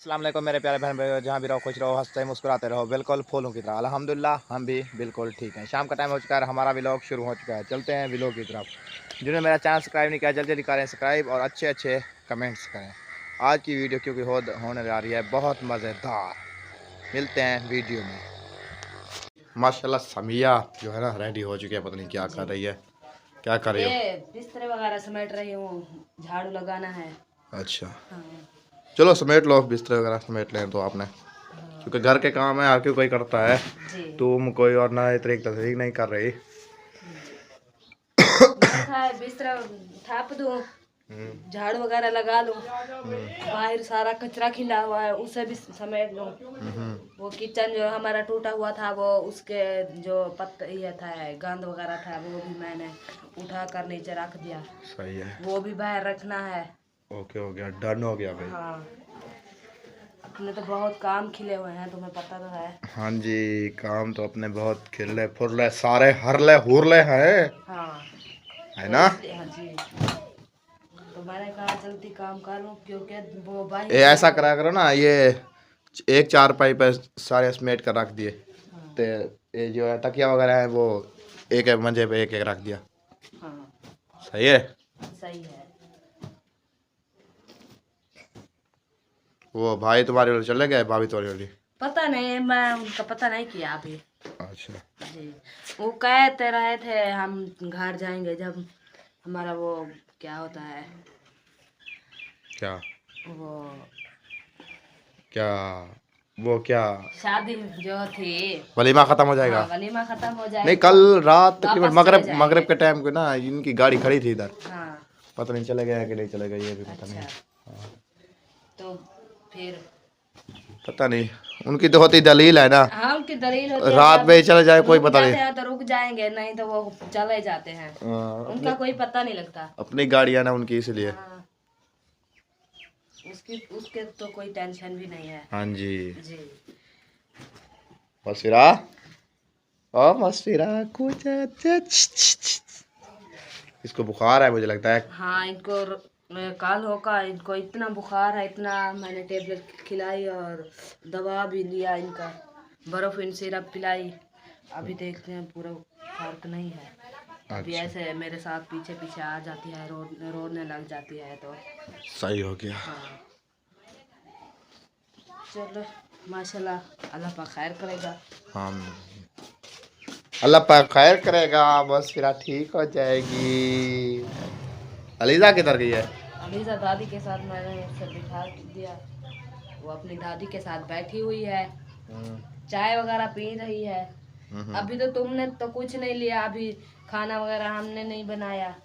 अस्सलाम वालेकुम मेरे प्यारे बहन भाइयों, जहाँ भी रहो खुश रहो, हंसते मुस्कुराते रहो। बिल्कुल फूलों की तरह अल्हम्दुलिल्लाह हम भी बिल्कुल ठीक हैं। शाम का टाइम हो चुका है, हमारा व्लॉग शुरू हो चुका है। चलते हैं व्लॉग की तरफ। जिन्होंने मेरा चैनल सब्सक्राइब नहीं किया जल्दी जल्दी करें सब्सक्राइब और अच्छे अच्छे कमेंट्स करें। आज की वीडियो क्योंकि होने जा रही है बहुत मज़ेदार। मिलते हैं वीडियो में। माशाल्लाह समिया जो है ना रेडी हो चुकी है, पता नहीं क्या कर रही है। क्या कर रही हो? ये बिस्तर वगैरह समेट रही हूँ, झाड़ू लगाना है। अच्छा हाँ। चलो समेट लो, बिस्तर वगैरह समेट लें तो आपने, हाँ। क्योंकि घर के काम है, आके कोई करता है। जी। तुम कोई और नए तरीके नहीं कर रही। मैं था बिस्तर थाप दूँ, झाड़ू वगैरह लगा लूँ, बाहर सारा कचरा खिला हुआ है उसे भी समेट लूँ। वो किचन जो हमारा टूटा हुआ था वो उसके जो ये था गंद वगैरह था वो भी मैंने उठा कर नीचे रख दिया। सही है, वो भी बाहर रखना है। ओके हो गया, डन हो गया भाई। हाँ, अपने तो बहुत काम खिले हुए हैं, तुम्हें पता तो है। हाँ जी, काम तो अपने बहुत खिले फुरले सारे हरले हुरले हैं। हाँ है तो ना? हाँ जी, तो मैंने कहा जल्दी काम कर लूँ क्योंकि वो बाहर ये ऐसा करा करो ना, ये एक चारपाई पे सारे समेट कर रख दिए। हाँ। ते ये जो है तकिया वगैरह है वो एक एक मंजे पे एक एक रख दिया। हाँ सही है। सही है। वो भाई तुम्हारे वाले चले गए, भाभी तुम्हारी वाली? पता नहीं, मैं उनका पता नहीं किया अभी। अच्छा जी, वो कहते रहे थे हम घर जाएंगे जब हमारा वो क्या होता है क्या वो क्या वो क्या शादी जो थी, वलीमा खत्म हो जाएगा। हाँ वलीमा खत्म हो जाएगा नहीं, कल रात तकरीबन वापस चले मगरिब जाएंगे। मगरिब के टाइम को ना इनकी गाड़ी खड़ी थी इधर। हाँ। पता नहीं चले गया कि नहीं चले गए, ये भी पता नहीं। अच्छा, तो फिर पता नहीं, उनकी तो होती दलील है ना, हाँ उनकी दलील होती है रात जब में ही चले जाए कोई रुक पता जाते नहीं। हैं तो रुक जाएंगे, नहीं तो वो चले जाते हैं, उनका कोई पता नहीं लगता। अपनी गाड़ी है ना उनकी, इसलिए। हाँ, उसके तो कोई टेंशन भी नहीं है। हाँ जी। जी। मस्फिरा ओ मस्फिरा कुछ इसको बुखार है मुझे लगता है। हाँ इनको काल होगा, इनको इतना बुखार है, इतना मैंने टेबलेट खिलाई और दवा भी लिया, इनका बर्फ इन सिरप पिलाई, अभी देखते हैं पूरा फर्क नहीं है। अभी अच्छा ऐसे मेरे साथ पीछे पीछे आ जाती है, रोने लग जाती है तो। सही हो गया। हाँ चलो माशाल्लाह, अल्लाह पाक खैर करेगा। हाँ, अल्लाह पाक खैर करेगा, बस फिर ठीक हो जाएगी। अलीजा किधर गई है? अलीजा दादी के साथ मैंने उसे बिठा दिया, वो अपनी दादी के साथ बैठी हुई है, चाय वगैरह पी रही है। अभी तो तुमने तो कुछ नहीं लिया, अभी खाना वगैरह हमने नहीं बनाया।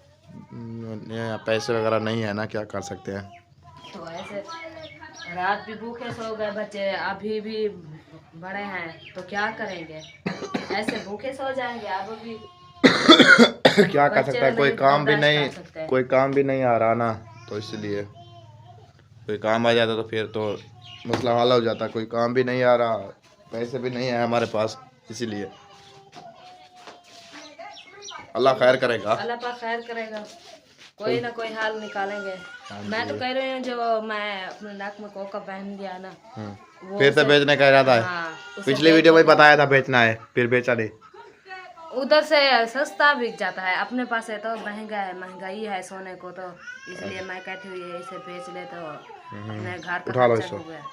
पैसे वगैरह नहीं है ना, क्या कर सकते हैं। तो ऐसे रात भी भूखे सो गए बच्चे, अभी भी बड़े हैं तो क्या करेंगे, ऐसे भूखे सो जाएंगे अब भी। क्या कर बच्चे सकता है, तो कोई नहीं काम भी बर्दाश्त नहीं, कर सकते। कोई काम भी नहीं आ रहा ना, तो इसलिए कोई काम आ जाता तो फिर तो मसला हल हो जाता। कोई काम भी नहीं आ रहा, पैसे भी नहीं है हमारे पास, इसीलिए अल्लाह खैर करेगा। अल्लाह पाक खैर करेगा, कोई ना कोई हाल निकालेंगे। मैं तो कह रही हूँ जो मैं अपने नाक में कोका पहन गया ना, वो फिर से बेचने का इरादा है। हाँ पिछली वीडियो में बताया था बेचना है, फिर बेचा नहीं। उधर से सस्ता बिक जाता है, अपने पास है तो महंगा है, महंगाई है सोने को, तो इसलिए मैं कहती हूँ ये इसे बेच ले तो अपने घर का उठा लो खर्चा इसको। हो गया,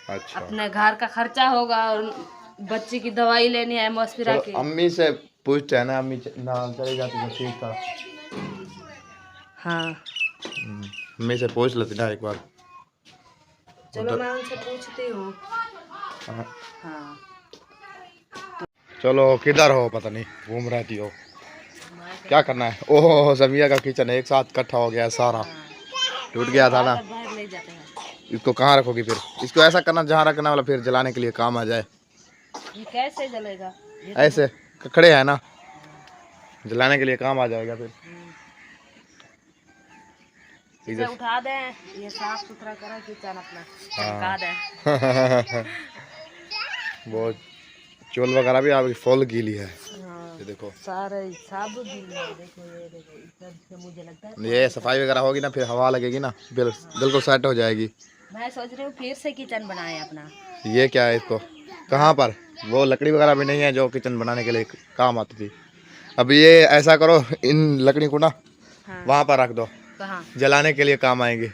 अच्छा अपने घर का खर्चा होगा और बच्ची की दवाई लेनी है मौसफिरा चलो की। अम्मी से पूछते हैं ना, अम्मी ना चली जाती तो ठीक था। हाँ अम्मी से पूछ लेती ना एक बार। चलो मैं उनसे पूछती हूँ। हाँ। हाँ चलो किधर हो, पता नहीं घूम रहती हो, मैं क्या करना है? ओहो समिया का किचन एक साथ इकट्ठा हो गया है सारा, टूट गया था ना। बाहर ले जाते हैं। इसको कहाँ रखोगी फिर? इसको ऐसा करना जहाँ रखना वाला, फिर जलाने के लिए काम आ जाए। ये कैसे जलेगा? ये तो ऐसे खड़े है ना, जलाने के लिए काम आ जाएगा फिर। इसे उठा दें, ये साफ सुथरा करें किचन अपना, चमका हाँ दें। वो चोल वगैरह भी आपकी फुल गीली है, हाँ ये देखो। सारे सब गीले हैं, देखो ये देखो, इधर से मुझे लगता है ये सफाई वगैरह होगी ना, फिर हवा लगेगी ना, बिल्कुल सेट हो जाएगी। मैं सोच रही हूँ फिर से किचन बनाए अपना। ये क्या है इसको? कहाँ पर? वो लकड़ी वगैरह भी नहीं है जो किचन बनाने के लिए काम आती थी। अब ये ऐसा करो, इन लकड़ी को ना हाँ। वहाँ पर रख दो, कहाँ? जलाने के लिए काम आएंगे।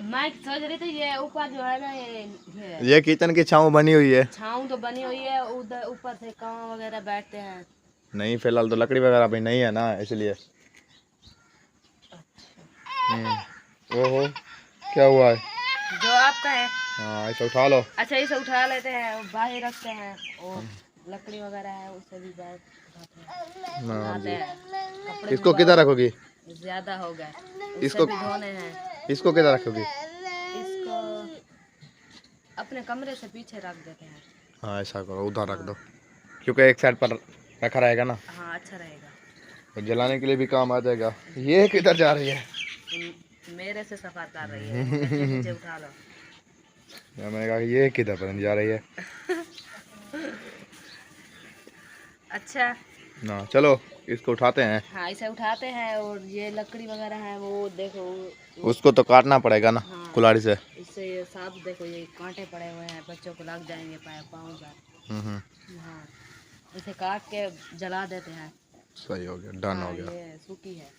मैं सोच रही थी ये ऊपर जो है ना ये ये किचन की छाँव बनी हुई है। छाँव तो बनी हुई है, उधर ऊपर से कांव वगैरह बैठते हैं। नहीं, फिलहाल तो लकड़ी वगैरह भी नहीं है ना, इसलिए। ओहो, क्या हुआ है? जो आपका है। हाँ, इसे उठा लो। अच्छा, इसे उठा लेते हैं, बाहर रखते हैं, और लकड़ी वगैरह है उसे भी बाहर उठाते हैं, हाँ नहाते जी। हैं। कपड़े इसको भी किधर रखोगी? ज्यादा हो गए, इसको उसे भी धोने हैं। इसको किधर रखोगी? इसको अपने कमरे से पीछे रख देते हैं। हाँ, ऐसा करो, उधर रख दो, क्योंकि एक साइड पर रखा रहेगा ना, हाँ, अच्छा रहेगा। और जलाने के लिए भी काम आ जाएगा। ये किधर जा रही है? मेरे से सफर कर रही है, कहती है मुझे उठा लो। मैंने कहा ये किधर पर जा रही है। अच्छा, ना, चलो इसको उठाते हैं। हाँ, इसे उठाते हैं, और ये लकड़ी वगैरह है वो देखो, उसको तो काटना पड़ेगा ना, हाँ, कुल्हाड़ी से। इससे ये साफ देखो, ये कांटे पड़े हुए हैं, बच्चों को लग जाएंगे पाँव पर। हाँ, इसे काट के जला देते हैं। सही हो गया, डन हो हाँ, गया। ये सूखी है।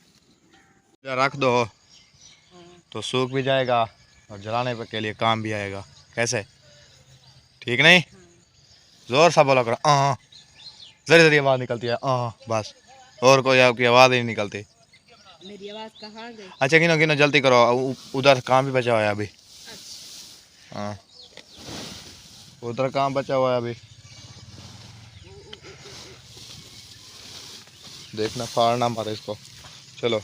रख दो हाँ, तो सूख भी जाएगा और जलाने के लिए काम भी आएगा। कैसे? ठीक नहीं? जोर सा बोला करो। जरी जरी आवाज़ निकलती है। बस, और कोई आपकी आवाज़ ही नहीं निकलती। मेरी आवाज़ कहाँ गई? अच्छा, गिनो गिनो, जल्दी करो, उधर काम भी बचा हुआ है अभी। अच्छा, हाँ, उधर काम बचा हुआ है अभी, देखना, फाड़ना मत इसको। चलो,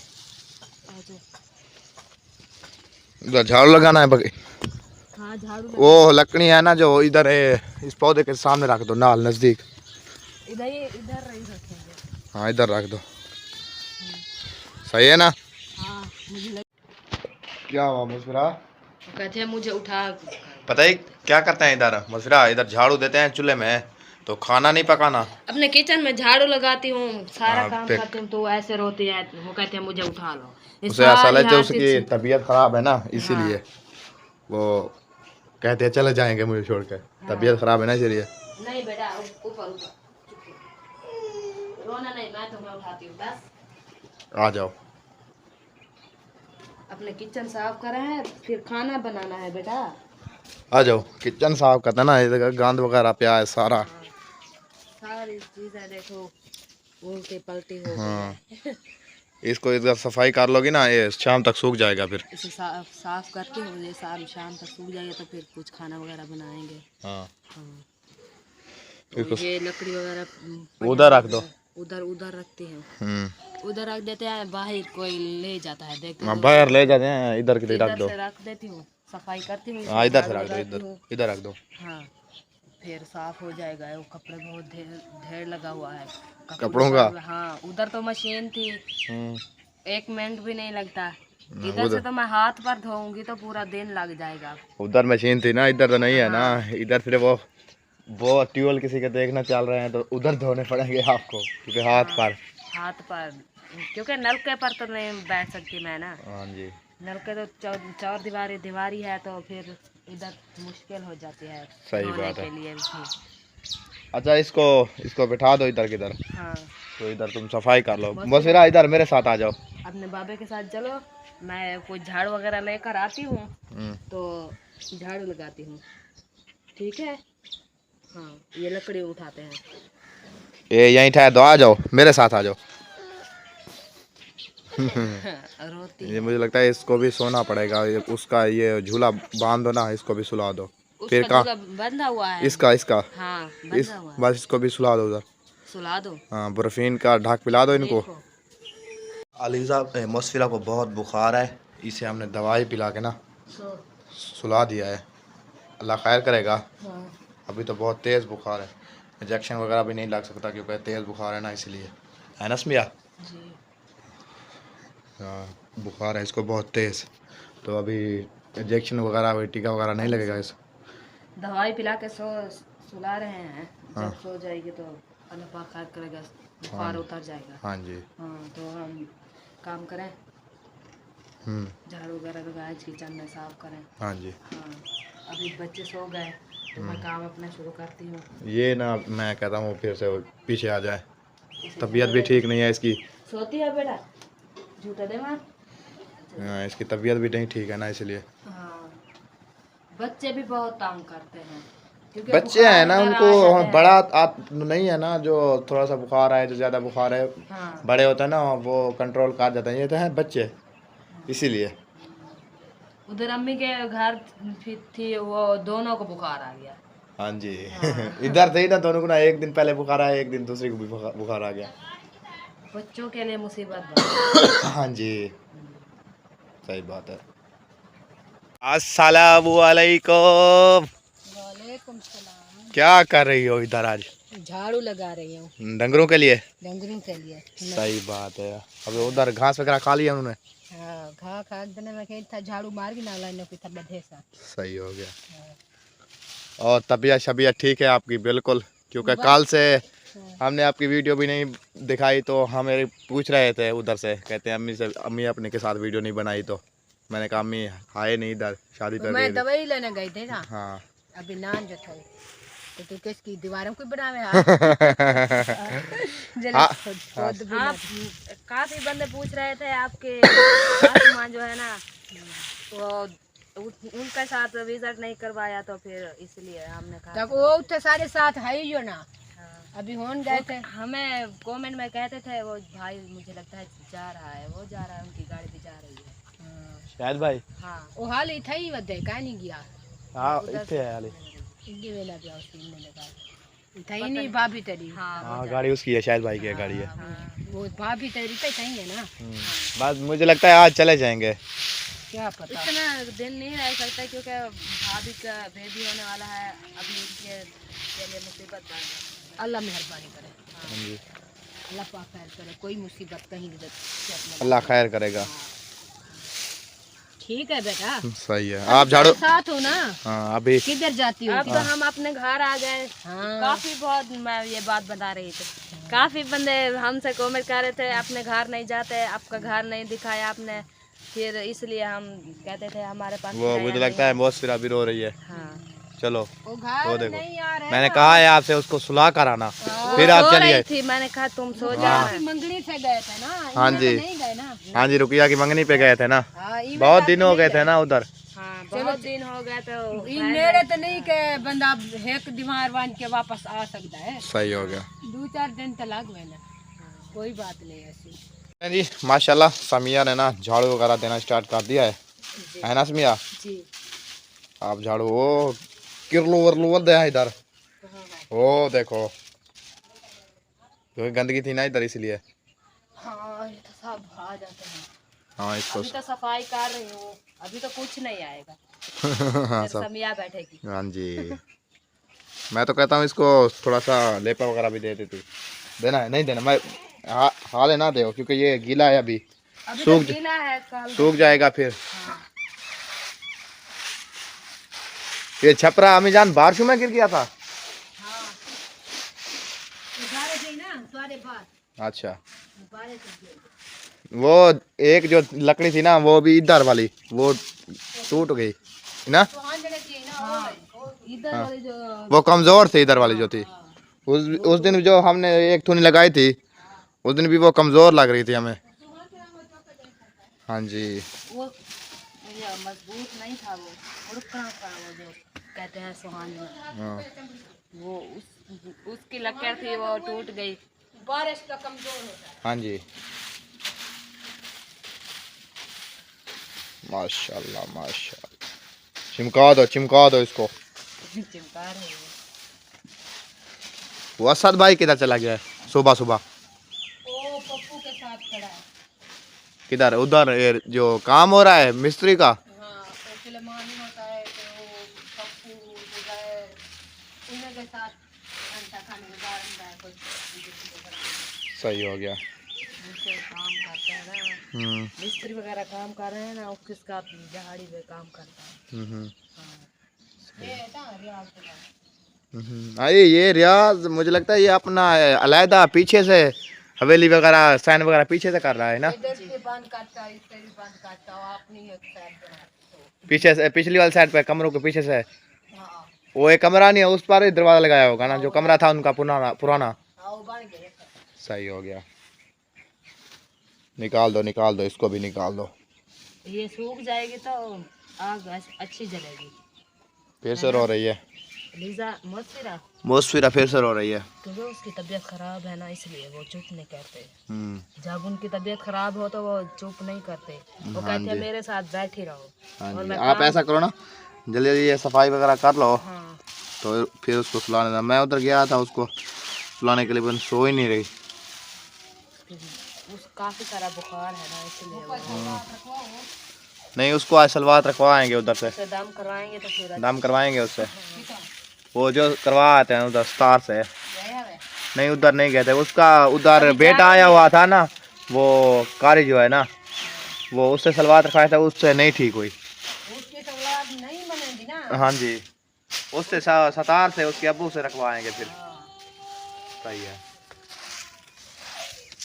उधर झाड़ू लगाना है बाकी। हाँ, झाड़ू वो लकड़ी है ना जो इधर है, इस पौधे के सामने रख दो, नाल नज़दीक। इधर रही रखेंगे। हाँ, इधर रख दो, सही है ना? हाँ, मुझे क्या हुआ मुस्कुरा? कहते हैं मुझे उठा। पता ही क्या करते हैं इधर मुस्कुरा, इधर झाड़ू देते हैं चूल्हे में, तो खाना नहीं पकाना। अपने किचन में झाड़ू लगाती हूँ, सारा हाँ, काम करती हूँ, तो ऐसे रोती है, वो कहते हैं मुझे उठा लो। ये उसे ऐसा सारी लगता है हाथ उसकी तबीयत खराब है ना, इसीलिए हाँ, वो कहते हैं चले जाएंगे मुझे छोड़कर। तबीयत खराब है ना, इसलिए। नहीं बेटा, ऊपर ऊपर रोना नहीं, मैं तुम्हें उठाती हूँ बस। आ जाओ, अपने किचन साफ करा है, फिर खाना बनाना है बेटा। आ जाओ, किचन साफ करना ना, इधर गंद वगैरह पिया है सारा। हाँ, सारी चीजें देखो उल्टी पलटी हो गई हाँ, है। इसको इधर सफाई कर लोगी ना, ये शाम तक सूख जाएगा फिर। इसे साफ करके हो, ये शाम तक सूख जाएगा, तो फिर कुछ खाना वगैरह बनाएंगे। हाँ, हाँ, तो ये लकड़ी वगैरह उधर रख दो। उधर उधर रखते हैं, उधर रख देते हैं, बाहर कोई ले जाता है देखते हाँ, हो, बाहर ले जाते हैं, इधर के रख इधर दो। से रख देती हूँ, सफाई करती हूँ, हाँ, इधर से झाड़ू रख दो, लगाती इधर हूँ। इधर रख दो। हाँ, फिर साफ हो जाएगा। वो कपड़े बहुत ढेर लगा हुआ है कपड़ों का। हाँ, उधर तो मशीन थी, 1 मिनट भी नहीं लगता। इधर उधर से तो मैं हाथ पर धोऊंगी तो पूरा दिन लग जाएगा। उधर मशीन थी ना, इधर तो नहीं है ना। हाँ, इधर सिर्फ वो ट्यूबवेल किसी के देखना चल रहे हैं, तो उधर धोने पड़ेंगे आपको, क्योंकि हाथ हाँ, पर। हाथ पर, क्योंकि नलके पर तो नहीं बैठ सकती मैं ना। हाँ जी, नलके तो चौर दीवारी है, तो फिर इधर मुश्किल हो जाती है सही धोने बात है। के लिए भी। अच्छा, इसको बिठा दो इधर किधर, हाँ, तो इधर तुम सफाई कर लो। बस बस इधर मेरे साथ आ जाओ। अपने बाबे के साथ चलो, मैं कुछ झाड़ू वगैरह लेकर आती हूँ, तो झाड़ू लगाती हूँ, ठीक है। हाँ, ये लकड़ी उठाते हैं। ये यहीं ठहर दो, आ जाओ मेरे साथ आ जाओ। रोती ये है। मुझे लगता है इसको भी सोना पड़ेगा, उसका ये झूला बांध दो ना, इसको भी सुला दो। फिर उसका कहाँ? झूला बंधा हुआ है। इसका हाँ, इस बंधा हुआ है। बस इसको भी सुला दो उधर। सुला दो। हाँ, बर्फीन का ढाक पिला दो इनको। देखो, अलीज़ा मुस्फिरा को बहुत बुखार है, इसे हमने दवाई पिला के ना सुला दिया है। अल्लाह खैर करेगा। हाँ, अभी तो बहुत तेज़ बुखार है, इंजेक्शन वगैरह भी नहीं लग सकता, क्योंकि तेज़ बुखार है ना, इसलिए। है ना स्मिया? जी। हाँ, बुखार है इसको बहुत तेज़, तो अभी इंजेक्शन वगैरह टीका वगैरह नहीं लगेगा इस। दवाई पिला के सुला रहे हैं। हाँ, जब सो जाएगी तो अल्लाह पाक खैर करेगा, हाँ बुखार जी, उतर जाएगा। हाँ जी। हाँ, तो हम काम करें। झाड़ू वगैरह लगाए, किचन में साफ करें। हाँ जी। हाँ, अभी बच्चे सो गए तो मैं काम अपना शुरू करती हूँ। ये ना मैं कहता हूँ फिर से वो पीछे आ जाए, तबीयत भी ठीक नहीं है इसकी। सोती है बेटा, झूठा दे मार। हाँ, इसकी तबीयत भी नहीं ठीक है ना, इसलिए। हाँ, बच्चे भी बहुत तंग करते हैं क्योंकि बच्चे बुखार हैं ना, वगैरह उनको आ जाते हैं। बड़ा नहीं है ना, जो थोड़ा सा बुखार है, जो ज़्यादा बुखार है, हाँ, बड़े होते हैं ना वो कंट्रोल कर जाते हैं, ये तो हैं बच्चे, इसीलिए। उधर अम्मी के घर थी, वो दोनों को बुखार आ गया। हाँ जी। हाँ। इधर थे ही ना दोनों को ना, एक दिन पहले बुखार आया, एक दिन दूसरे को भी बुखार आ गया। बच्चों के लिए मुसीबत बनी। हाँ जी, सही बात है। अस्सलामु अलैकुम। वालेकुम सलाम। क्या कर रही हो इधर आज? झाड़ू लगा रही हूँ डंगरों के लिए? डंगरों के लिए। सही बात है। अब उधर घास वगैरह खा लिया उन्होंने? हाँ, खा खा देने में कहीं था, झाड़ू मार के ना लाने की था बधे सा। सही हो गया। और तबीयत शबीयत ठीक है आपकी? बिल्कुल, क्योंकि कल से हमने आपकी वीडियो भी नहीं दिखाई, तो हमें पूछ रहे थे उधर से, कहते हैं अम्मी से, अम्मी अपने के साथ वीडियो नहीं बनाई। तो मैंने कहा अम्मी आए नहीं इधर, शादी कर रही मैं है। दवाई लेने गई थी ना, हाँ। अभी नान जो था तो तू किसकी दीवारों को बनावे। हाँ, आप काफी बंदे पूछ रहे थे आपके सासू माँ जो है ना, वो उनके साथ विजिट नहीं करवाया, तो फिर इसलिए हमने कहा तब वो तो सारे साथ है ही जो ना। अभी होन गए थे, हमें कमेंट में कहते थे वो भाई मुझे लगता है जा रहा है, वो जा रहा है, उनकी गाड़ी भी जा रही है शायद भाई। हाँ, वो हाल ही था ही वदे का नहीं गया। हाँ, इतने है हाली। इंडी वेला भी उस दिन में लगा थई नहीं भाभी तेरी। हाँ, गाड़ी उसकी है, शायद भाई की गाड़ी है। वो भाभी तेरी तो सही है ना। बस मुझे लगता है आज चले जाएंगे। क्या पता, इतना दिन नहीं रह सकता क्योंकि भाभी का बेबी होने वाला है, अभी उसके लिए मुसीबत बढ़ गई। अल्लाह मेहरबानी करे। हाँ जी, अल्लाह पाक खैर करे, कोई मुसीबत कहीं नहीं। अल्लाह खैर करेगा। ठीक है बेटा, सही है। आप झाड़ू साथ हो ना? हाँ, अभी किधर जाती हो? अब तो हम अपने घर आ गए। हाँ। काफी बहुत मैं ये बात बता रही थी, काफी बंदे हमसे कमेंट कर रहे थे अपने घर नहीं जाते, आपका घर नहीं दिखाया आपने, फिर इसलिए हम कहते थे हमारे पास वो मुझे लगता है बहुत फिर अभी रो रही है। हाँ। चलो वो घर देखो, नहीं आ रहे, मैंने कहा है आपसे उसको सुला कर आना, फिर आप चलिए थी, मैंने कहा तुम सो जाओ। मंगनी से गए थे ना। हाँ जी, नहीं गए ना। हाँ जी, रुकिया की मंगनी पे गए थे ना, बहुत दिन हो गए थे ना उधर। हाँ, बहुत दिन हो गए तो मेरे तो नहीं के बंदा एक दिमाग बांध के वापस आ सकता है। सही हो गया। 2-4 दिन तो लग गए ना, कोई बात नहीं ऐसी। जी माशाल्लाह, समिया ने ना झाड़ू वगैरह देना स्टार्ट कर दिया है ना समिया? जी। आप झाड़ू वो किरलू वरलू दे इधर, वो देखो क्योंकि गंदगी थी ना इधर, इसलिए। हाँ, ये तो सब आ जाते हैं। हाँ, इसको अभी तो सफाई कर रही हूँ, अभी तो कुछ नहीं आएगा। हाँ, फिर समिया बैठेगी। हाँ जी, मैं तो कहता हूँ इसको थोड़ा सा लेपा वगैरह भी दे देती। देना है? नहीं देना, मैं हाल है ना दे, क्योंकि ये गीला है, अभी सूख तो गीला है, कल सूख जाएगा फिर। हाँ। ये छपरा अमीजान बारिश में गिर गया था। हाँ। अच्छा, वो एक जो लकड़ी थी ना, वो भी इधर वाली वो टूट गई ना। हाँ। इधर हाँ, वाली जो वो कमजोर थी, इधर वाली जो थी। उस दिन जो हमने एक थूनी लगाई थी, उस दिन भी वो कमजोर लग रही थी हमें। हाँ जी, वो ये मजबूत नहीं था, वो उड़कना था, वो जो कहते हैं सुहान में। हाँ, वो उसकी लकीर थी, वो टूट गई। बारिश का कमजोर होता है। हाँ जी, माशाल्लाह माशाल्लाह। चिमका दो इसको। चिमका रही है। वो असद भाई किधर चला गया है सुबह सुबह? ओ पप्पू के साथ खड़ा है। किधर? उधर ये जो काम हो रहा है मिस्त्री का। हाँ, तो फिल्मानी होता है तो वो पप्पू जुबैर उन्हीं के साथ घंटा खाने के बाद अंदर है, कोई सही हो गया। उनसे काम करते हैं ना, मिस्त्री वगैरह काम कर रहे हैं ना, ऑफिस का दिहाड़ी पे काम करता है। हाँ। ये था रियाज के पास। अरे ये रियाज मुझे लगता है ये अपना अलहदा पीछे से हवेली वगैरह साइन वगैरह पीछे से कर रहा है ना, इधर से बंद करता है, इससे भी बंद करता है, अपनी एक साइड बना। पीछे से पिछली वाली साइड पे कमरों के पीछे से। हाँ वो एक कमरा नहीं है, उस पर ही दरवाजा लगाया होगा ना, जो कमरा था उनका पुराना पुराना। हाँ, वो बन गया। सही हो गया। निकाल दो इसको भी निकाल दो। ये सूख जाएगी तो आग अच्छी जलेगी। फिर से रो रही है लीजा मौसफिरा, मौसफिरा, फिर से रो रही है। क्योंकि उसकी तबीयत खराब है ना, इसलिए वो चुप नहीं करते। हम्म। जब उनकी तबीयत खराब हो तो वो चुप नहीं करते, वो हाँ कहते हैं जी। मेरे साथ बैठे रहो। हाँ और जी, मैं आप ऐसा करो ना, जल्दी जल्दी ये सफाई वगैरह कर लो, हाँ, तो फिर उसको सुलाने देना। मैं उधर गया था उसको सुलाने के लिए, पर सो ही नहीं रही। उस काफी सारा बुखार है ना, इसलिए वो नहीं, उसको आज सलवात रखवाएंगे उधर से, उससे दम करवाएंगे तो फिर दम करवाएंगे उससे। वो जो करवा आते हैं उधर स्टार से। नहीं, उधर नहीं गए थे, उसका उधर बेटा आया हुआ था ना, वो कारी जो है ना, वो उससे सलवात रखवाया था, उससे नहीं ठीक हुई। उसकी सलाद नहीं बनेगी ना। हाँ जी, उससे सतार से उसके अब्बू से रखवाएंगे फिर। सही है।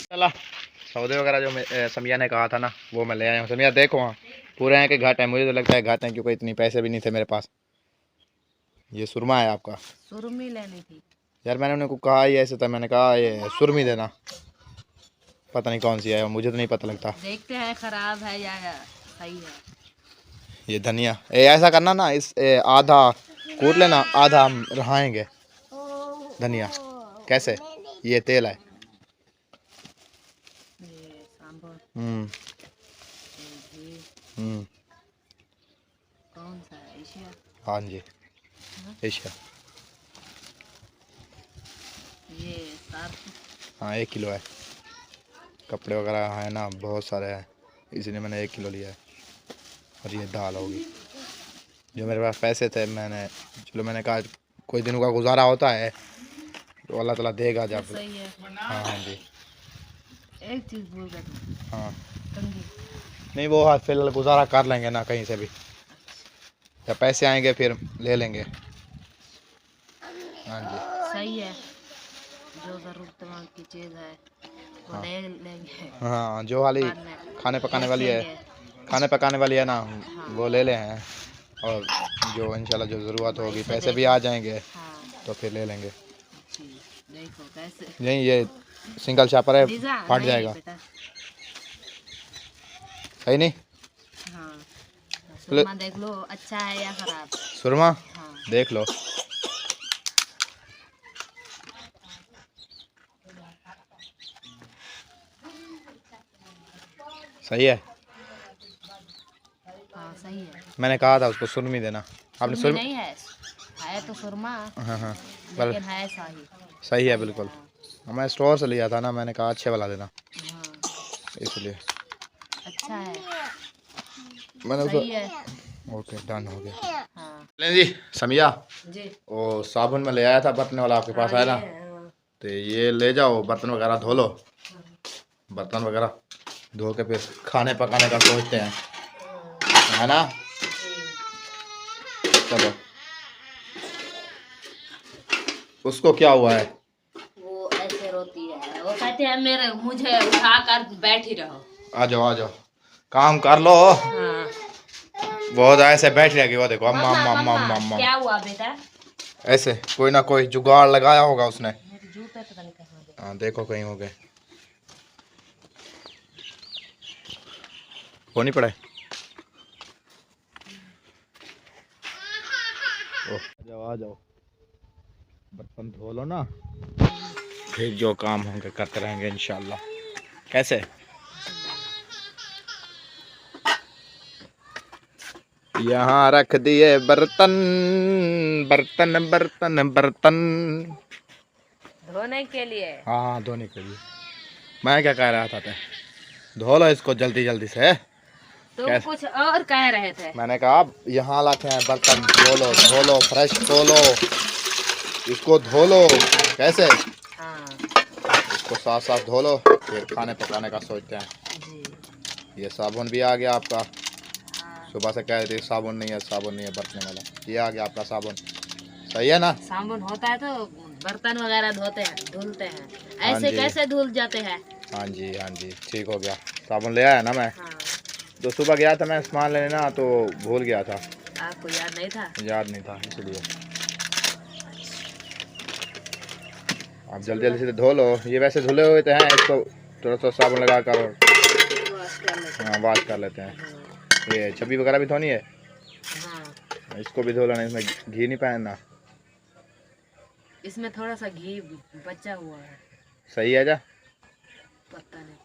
चला, सौदे वगैरह जो समिया ने कहा था ना, वो मैं ले आया हूँ। समिया देखो, हाँ पूरे हैं कि घाट है? मुझे तो लगता है घाट है, क्योंकि इतनी पैसे भी नहीं थे मेरे पास। ये सुरमा है आपका? सुरमी लेनी थी यार मैंने उनको कहा ही ऐसे था, मैंने कहा ये सुरमी देना, पता नहीं कौन सी है, मुझे तो नहीं पता लगता। देखते हैं खराब है या सही है। ये धनिया ऐसा करना ना, इस आधा कूट लेना, आधा हम रहाएंगे धनिया। कैसे? ये तेल है। ये सांभर, हम्म घी, हम्म। कौन सा है? एशिया। हाँ जी, एशिया। ये सर्फ। हाँ 1 किलो है। कपड़े वगैरह है ना, बहुत सारे हैं, इसलिए मैंने 1 किलो लिया है। और ये दाल होगी। जो मेरे पास पैसे थे, मैंने कहा कोई दिनों का गुजारा होता है तो अल्लाह ताला देगा जब। सही है। हाँ हाँ जी। एक चीज भूल गए तुम, हाँ कंघी। नहीं, वो हाथ फिलहाल गुजारा कर लेंगे ना कहीं से भी, जब पैसे आएंगे फिर ले लेंगे। हाँ जी। सही है, जो जरूरतमंद की चीज है वो हाँ। ले लेंगे। हाँ, जो वाली बाद में खाने पकाने वाली है, रखेंगे। खाने पकाने वाली है ना, हाँ। वो ले ले हैं। और जो इंशाल्लाह जो ज़रूरत होगी, पैसे पैसे भी आ जाएंगे हाँ तो फिर ले लेंगे। जी, देखो कैसे। नहीं, ये सिंगल शापर है, लीजा, फट नहीं जाएगा। बेटा। सही नहीं? हाँ, सुरमा देख लो अच्छा है या खराब। सुरमा हाँ, देख लो। सही है। हाँ सही है। मैंने कहा था उसको सुरमी देना, आपने सुरमी नहीं है तो सुरमा, हाँ हाँ, लेकिन है सही। सही है बिल्कुल। मैं स्टोर से लिया था ना, मैंने कहा अच्छे वाला देना, हाँ, इसलिए अच्छा है, मैंने सही है। ओके, डन हो गया। हाँ लें जी समिया, जी। वो साबुन में ले आया था बर्तन वाला, आपके पास आया ना, तो ये ले जाओ, बर्तन वगैरह धो लो। बर्तन वगैरह धो के फिर खाने पकाने का सोचते हैं, है ना? चलो। उसको क्या हुआ है? वो ऐसे रोती है, वो कहते हैं मुझे उठा कर बैठ ही रहो। आ जाओ, काम कर लो। हाँ। बहुत ऐसे बैठ रहेगी, वो देखो अम्मा अम्मा अम्मा अम्मा अम्मा। क्या हुआ बेटा? ऐसे कोई ना कोई जुगाड़ लगाया होगा उसने। मेरे जूते पता नहीं कहाँ गए। हाँ देखो, कहीं हो गए, हो नहीं पड़े। आ जाओ, बर्तन धो लो ना, फिर जो काम होंगे करते रहेंगे इंशाल्लाह। कैसे? यहाँ रख दिए बर्तन बर्तन बर्तन बर्तन धोने के लिए। हाँ, धोने के लिए। मैं क्या कह रहा था? धो लो इसको जल्दी जल्दी से। तो कुछ और कह रहे थे। मैंने कहा यहाँ लाते हैं बर्तन, धो लो फ्रेश धो लो, इसको धो लो। कैसे? हाँ इसको साथ साथ धो लो, फिर खाने पकाने का सोचते हैं जी। ये साबुन भी आ गया आपका। हाँ। सुबह से कह रहे थे साबुन नहीं है बरतने वाला, ये आ गया आपका साबुन। सही है ना? साबुन होता है तो बर्तन वगैरह धोते हैं, धुलते हैं। हाँ ऐसे जी। कैसे धुल जाते हैं? हाँ जी हाँ जी, ठीक हो गया। साबुन ले आया ना मैं, हाँ। तो सुबह गया था मैं सामान लेने ना, तो भूल गया था, आपको याद नहीं था? याद नहीं था इसलिए। आप जल्दी चलो जल्दी से धो लो। ये वैसे धुले हुए तो हैं, इसको थोड़ा सा साबुन लगा कर और वॉश कर लेते हाँ वाश कर लेते हैं। हैं। ये छब्बी वगैरह भी धोनी है, हाँ। इसको भी धो लेना। इसमें घी नहीं पहनना। इसमें थोड़ा सा घी बचा हुआ है, सही है जा, पता नहीं।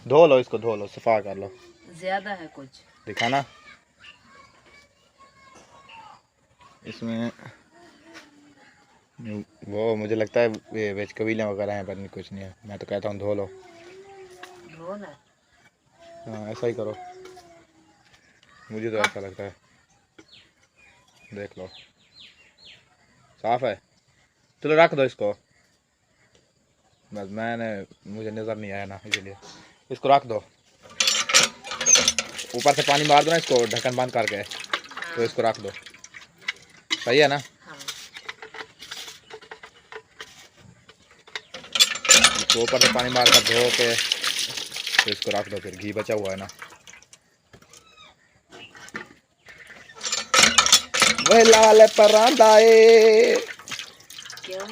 धो लो इसको, धो लो, सफा कर लो। ज्यादा है कुछ। दिखाना इसमें वो, मुझे लगता है ये वेज कबीले वगैरह हैं, पर नहीं कुछ नहीं है। मैं तो कहता हूँ धो लो। धो ना। हाँ ऐसा ही करो, मुझे तो ऐसा लगता है। देख लो साफ है, चलो रख दो इसको। बस मुझे नज़र नहीं आया ना, इसलिए इसको रख दो। ऊपर से पानी मार दो ना इसको, ढक्कन बंद करके, तो इसको रख दो। सही है ना? हाँ। इसको ऊपर से पानी मार कर धो के तो इसको रख दो। फिर घी बचा हुआ है ना, वह लाल परांठा है। क्यों?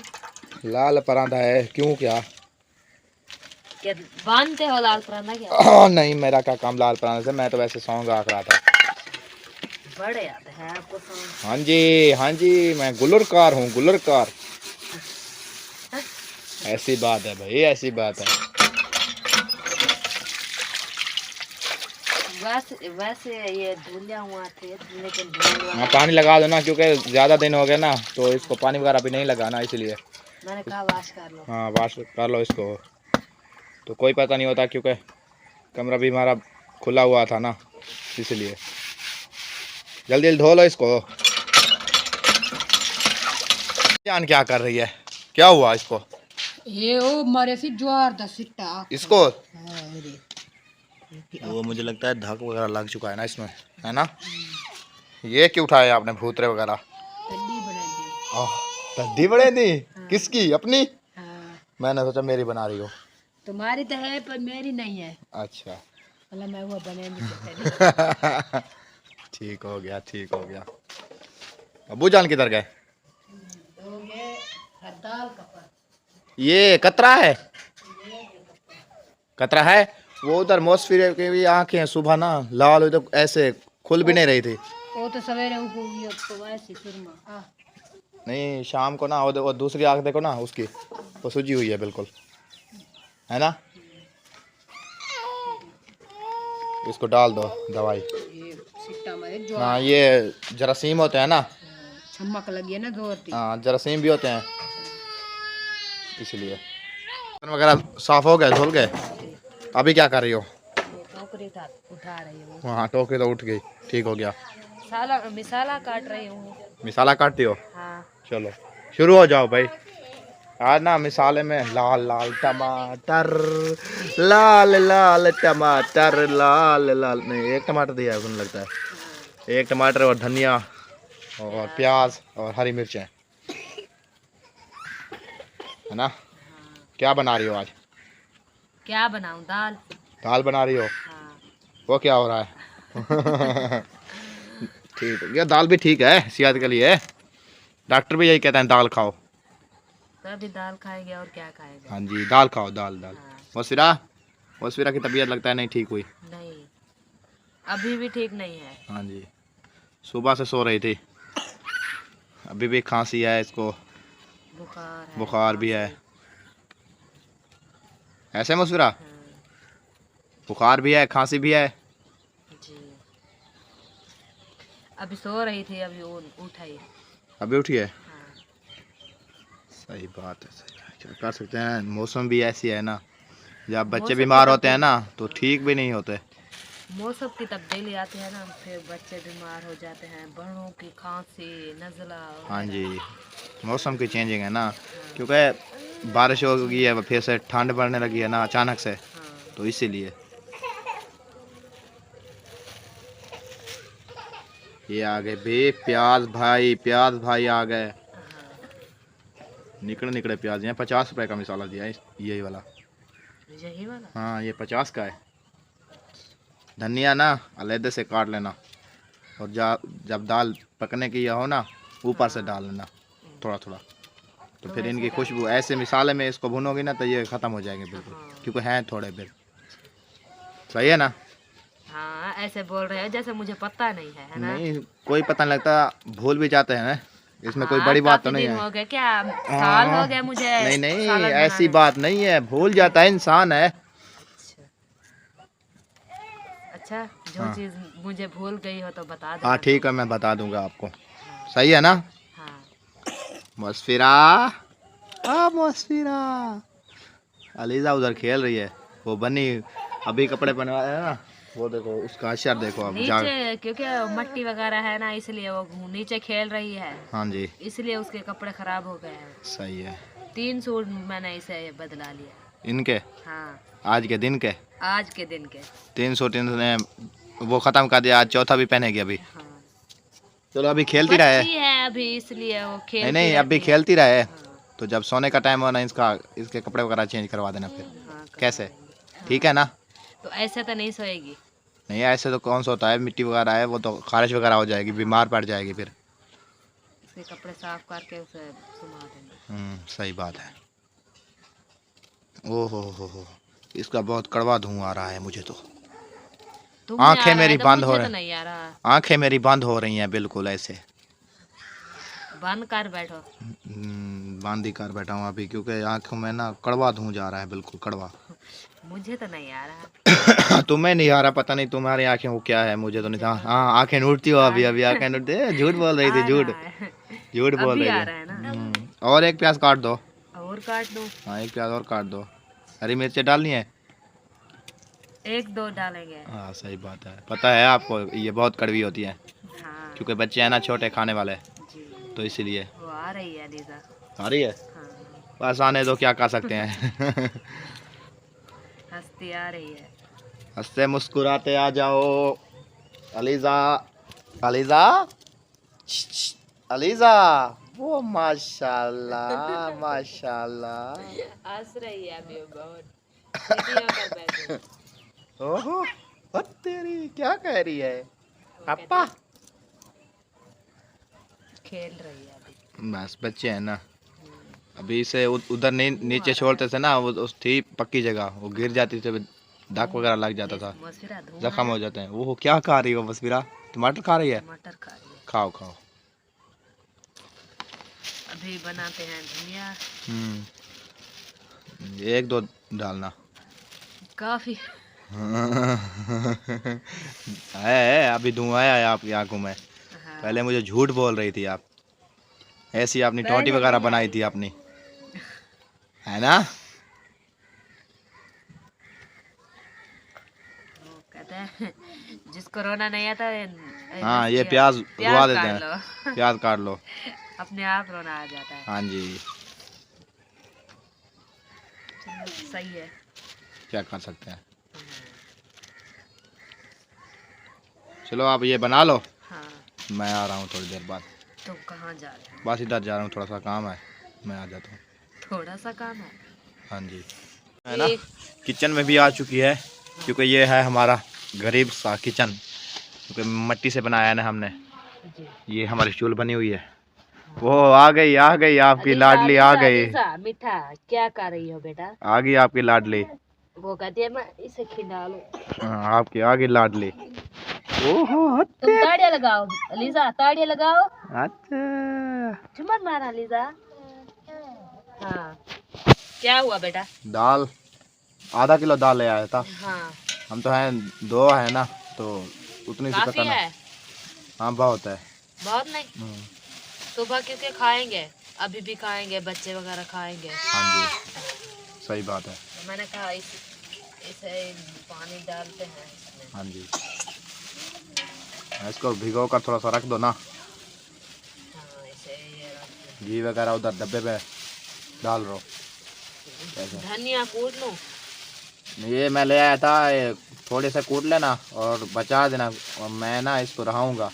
लाल परांठा है क्यों? क्या क्या बांधते हो लाल परांठा क्या? नहीं, मेरा क्या काम लाल परांठे से। मैं तो वैसे सॉन्ग आख रहा था। बड़े आते हैं आपको समझ। हाँ जी हाँ जी, मैं गुलरकार हूँ, गुलरकार। ऐसी बात है भाई, ऐसी बात है। वैसे ये धुलिया हुआ थे, लेकिन धुल हाँ पानी लगा दो ना, क्योंकि ज़्यादा दिन हो गए ना, तो इसको पानी वगैरह भी नहीं लगाना, इसलिए। मैंने कहा वाश कर लो। हाँ वाश कर लो इसको, तो कोई पता नहीं होता, क्योंकि कमरा भी हमारा खुला हुआ था ना, इसलिए। जल्दी जल्दी धो लो इसको। जान क्या कर रही है? क्या हुआ इसको? ये ओ मारे से ज्वार दा सिट्टा इसको अरे वो मुझे लगता है धक वगैरह लग चुका है ना इसमें, है ना? ये क्यों उठाया आपने भूतरे वगैरह? तल्ली बना दी। आह, तद्दी बड़े दी? किसकी? अपनी? हाँ मैंने सोचा मेरी बना रही हो। तुम्हारी तो है पर मेरी नहीं है। अच्छा मतलब मैं वो बने नहीं सकता। ठीक हो गया, ठीक हो गया। अब्बू जान किधर गए? तो ये हरदाल कपर ये कतरा है, कतरा है। वो उधर मौसफिर की भी आंखें सुबह ना लाल हुई, तो ऐसे खुल भी नहीं रही थी। वो तो सवेरे उगूंगी उसको वैसे सुरमा आ नहीं शाम को ना वो दूसरी आंख देखो ना उसकी, वो सूजी हुई है बिल्कुल, है ना? इसको डाल दो दवाई। ये सिट्टा मारे ज्वार हाँ ये जरासीम होते हैं ना, चमक लगी है ना जोरती। हाँ जरासीम भी होते हैं, इसलिए। बर्तन वगैरह साफ हो गए, धुल गए। अभी क्या कर रही हो? ये टोकरी था, उठा रही हूँ। हाँ टोकरी तो उठ गई, ठीक हो गया। मिसाला काट रही हूँ। मिसाला काटती हो? हाँ। चलो शुरू हो जाओ भाई। आज ना मिसाले में लाल लाल टमाटर, लाल लाल टमाटर, लाल लाल नहीं, एक टमाटर दिया है मुझे लगता है। एक टमाटर और धनिया और प्याज और हरी मिर्चें, है ना? क्या बना रही हो आज? क्या बनाऊँ? दाल। दाल बना रही हो? हाँ। वो क्या हो रहा है? ठीक है, ये दाल भी ठीक है सेहत के लिए। डॉक्टर भी यही कहते हैं दाल खाओ। तभी दाल खाएंगे और क्या खाएंगे? हाँ जी दाल खाओ, दाल दाल। हाँ। वसफिरा की तबीयत लगता है नहीं ठीक हुई। नहीं, अभी भी ठीक नहीं है। हाँ जी, सुबह से सो रही थी, अभी भी खांसी है इसको, बुखार है, बुखार भी है। खांसी। ऐसे मसफिरा हाँ, बुखार भी है, खांसी भी है। जी। अभी सो रही थी, अभी उठाई। अभी उठी है? हाँ। सही बात है, सही है। क्या कर सकते हैं, मौसम भी ऐसी है ना, जब बच्चे मौसम बीमार की होते हैं ना तो ठीक भी नहीं होते। मौसम की तब्दीली आती है ना, फिर बच्चे बीमार हो जाते हैं, बड़ों की खांसी, नज़ला। हाँ जी, मौसम की चेंजिंग है ना, क्योंकि बारिश हो गई है, फिर से ठंड बढ़ने लगी है ना अचानक से, हाँ। तो इसीलिए। ये आ गए बे प्याज भाई, प्याज भाई आ गए। हाँ। निकले निकले प्याज हैं, 50 रुपए का मिसाला दिया है यही वाला। यही वाला। हाँ ये 50 का है। धनिया ना अलग से काट लेना और जब दाल पकने की हो ना ऊपर से डाल लेना थोड़ा थोड़ा। तो फिर इनकी खुशबू ऐसे मिसाले में इसको भुनोगी ना तो ये ख़त्म हो जाएंगे बिल्कुल, क्योंकि हैं थोड़े फिर। सही है ना? हाँ ऐसे बोल रहे हो जैसे मुझे पता नहीं है ना? नहीं कोई पता नहीं लगता, भूल भी जाते हैं ना, इसमें कोई हाँ, बड़ी बात तो काफी नहीं दिन है। हो गए क्या, साल हो गया मुझे नहीं नहीं सालन ऐसी बनाने। बात नहीं है, भूल जाता है इंसान है। अच्छा जो हाँ। चीज मुझे भूल गई हो तो बता देना। हाँ ठीक है मैं बता दूंगा आपको। सही है ना? हाँ मस्फिरा मस्फिरा अलीजा उधर खेल रही है, वो बनी अभी कपड़े बनवाया है ना, वो देखो उसका असर देखो अब जा। नीचे क्योंकि मट्टी वगैरह है ना इसलिए वो नीचे खेल रही है, हाँ जी इसलिए उसके कपड़े खराब हो गए हैं। सही है। 3 सूट मैंने इसे बदला लिया। इनके हाँ आज के दिन के आज के दिन के। 303 ने वो ख़त्म कर दिया, आज चौथा भी पहनेगी अभी। हाँ चलो अभी खेलती रहे। बच्ची है अभी इसलिए वो नहीं खेलती नहीं अभी रहती है। खेलती रहे, हाँ, तो जब सोने का टाइम हो ना इसके कपड़े वगैरह चेंज करवा देना फिर। हाँ, कैसे? हाँ। ठीक है ना? तो ऐसे तो नहीं सोएगी। नहीं ऐसे तो कौन सा होता है, मिट्टी वगैरह है वो तो खारिश वगैरह हो जाएगी, बीमार पड़ जाएगी फिर। उसके कपड़े साफ करके उसे सुमा देंगे। सही बात है। ओहो हो, इसका बहुत कड़वा धुआं आ रहा है मुझे तो। तुम्हें आंखें आ रहा है मेरी तो बंद मुझे हो तो रही, नहीं आ रहा। आंखें मेरी बंद हो रही हैं बिल्कुल ऐसे। बंद कर बैठो। बंद ही कर बैठा हूँ अभी, क्योंकि आंखों में ना कड़वा धुआं जा रहा है, बिल्कुल कड़वा। मुझे तो नहीं आ रहा। तुम्हें नहीं आ रहा, पता नहीं तुम्हारी आंखें वो क्या है, मुझे तो नहीं था। हाँ आंखें नूरती हो अभी, अभी आंखें नूरती। झूठ बोल रही थी, आ झूठ रहा है। झूठ बोल अभी रही आ थी। रहा है ना। और एक प्याज काट दो। और काट दो। हाँ एक प्याज और काट दो। हरी मिर्चें डालनी है? 1-2 डालेंगे। हाँ सही बात है, पता है आपको ये बहुत कड़वी होती है, हाँ क्योंकि बच्चे हैं ना छोटे खाने वाले, जी तो इसीलिए। वो आ रही है लीजा। आ रही है? हाँ बस आने दो, क्या कर सकते हैं। हंसती आ रही है। हंसते मुस्कुराते आ जाओ। अलीजा अलीजा अलीजा, वो माशाल्लाह माशाल्लाह। हंस रही है अभी वो बहुत। सीधी होकर बैठी। ओहो ओ तेरी, क्या कह रही है पापा? खेल रही है अभी। बस बच्चे हैं ना, अभी इसे उधर नहीं नीचे छोड़ते थे ना, वो उस थी पक्की जगह, वो गिर जाती थी, दाग वगैरह लग जाता था, मसफिरा धुआं जख्म हो जाते हैं। वो क्या खा रही हो मस्फिरा? टमाटर खा रही है? मटर खा रही है। खाओ खाओ। अभी बनाते हैं धनिया। एक दो डालना। काफी है अभी धुआं है आपकी आंखों में। हाँ। पहले मुझे झूठ बोल रही थी आप, ऐसी आपने टोटी वगैरह बनाई थी अपनी, है ना? वो कहते हैं जिसको कोरोना नहीं आता हाँ ये प्याज रुआ देते काट हैं, लो। प्याज काट लो। अपने आप रोना आ जाता है। हाँ जी सही है। क्या कर सकते हैं। चलो आप ये बना लो, हाँ मैं आ रहा हूँ थोड़ी देर बाद। तुम कहाँ जा रहे हो? बस इधर जा रहा हूँ, थोड़ा सा काम है, मैं आ जाता हूँ। थोड़ा सा काम है। हाँ जी है ना, किचन में भी आ चुकी है, क्योंकि ये है हमारा गरीब सा किचन, क्योंकि मिट्टी से बनाया है ना हमने। जी। ये हमारी चूल बनी हुई है। वो आ गई आपकी लाडली आ गई। मीठा क्या कर रही हो बेटा? आ गई आपकी लाडली। वो कहती है मैं इसे खिला लूं। हाँ, आपकी आ गई लाडली। ओहो तुम ताड़ियां लगाओ लीजा, ताड़ियां लगाओ। अच्छा झुमर मारा लीजा। हाँ क्या हुआ बेटा? दाल आधा किलो दाल ले आया था। हाँ हम तो हैं 2 है ना, तो उतनी सी काफी पता ना। है। हाँ बहुत है। बहुत नहीं, सुबह क्योंकि खाएंगे, अभी भी खाएंगे, बच्चे वगैरह खाएंगे। हाँ जी सही बात है। मैंने कहा इसे पानी डालते हैं इसमें। हाँ जी इसको भिगो कर थोड़ा सा रख दो ना। हाँ इसे ये रख दो। घी वगैरह उधर डब्बे पे डाल दो। धनिया कूट लूं? ये मैं ले आया था, ये थोड़े से कूट लेना और बचा देना, और मैं ना इसको रहाऊंगा,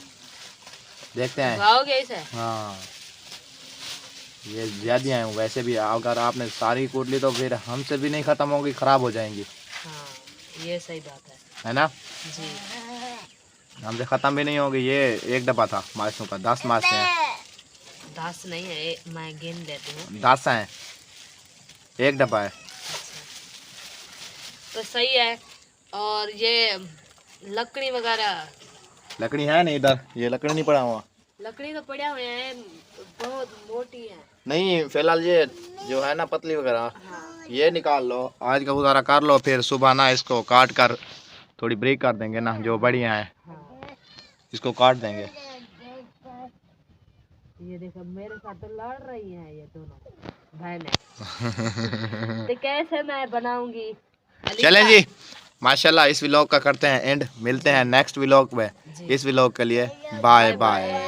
देखते हैं। खाओगे इसे? हाँ ये ज़्यादा हैं, वैसे भी अगर आपने सारी कूट ली तो फिर हमसे भी नहीं ख़त्म होगी, ख़राब हो जाएंगी, हाँ ये सही बात है ना। जी। हमसे ख़त्म भी नहीं होगी। ये एक डब्बा था मार्चों का, 10 मार्च हैं, 10 नहीं है, मैं गिन लेती हूँ। 10 हैं, एक डब्बा है। तो सही है। और ये लकड़ी वगैरह, लकड़ी है नहीं इधर, ये लकड़ी नहीं पड़ा हुआ। लकड़ी तो पड़ा हुए हैं, बहुत मोटी है। नहीं फिलहाल ये जो है ना पतली वगैरह, हाँ ये निकाल लो, आज का गुजारा कर लो, फिर सुबह ना इसको काट कर थोड़ी ब्रेक कर देंगे ना, जो बढ़िया है हाँ। इसको काट देंगे। ये देखो मेरे साथ तो लड़ रही हैं ये दोनों बहनें। तो कैसे मैं बनाऊंगी? अलीशा। चलें जी, माशाल्लाह इस व्लॉग का करते हैं एंड, मिलते हैं नेक्स्ट व्लॉग में। जी। इस व्लॉग के लिए बाय बाय।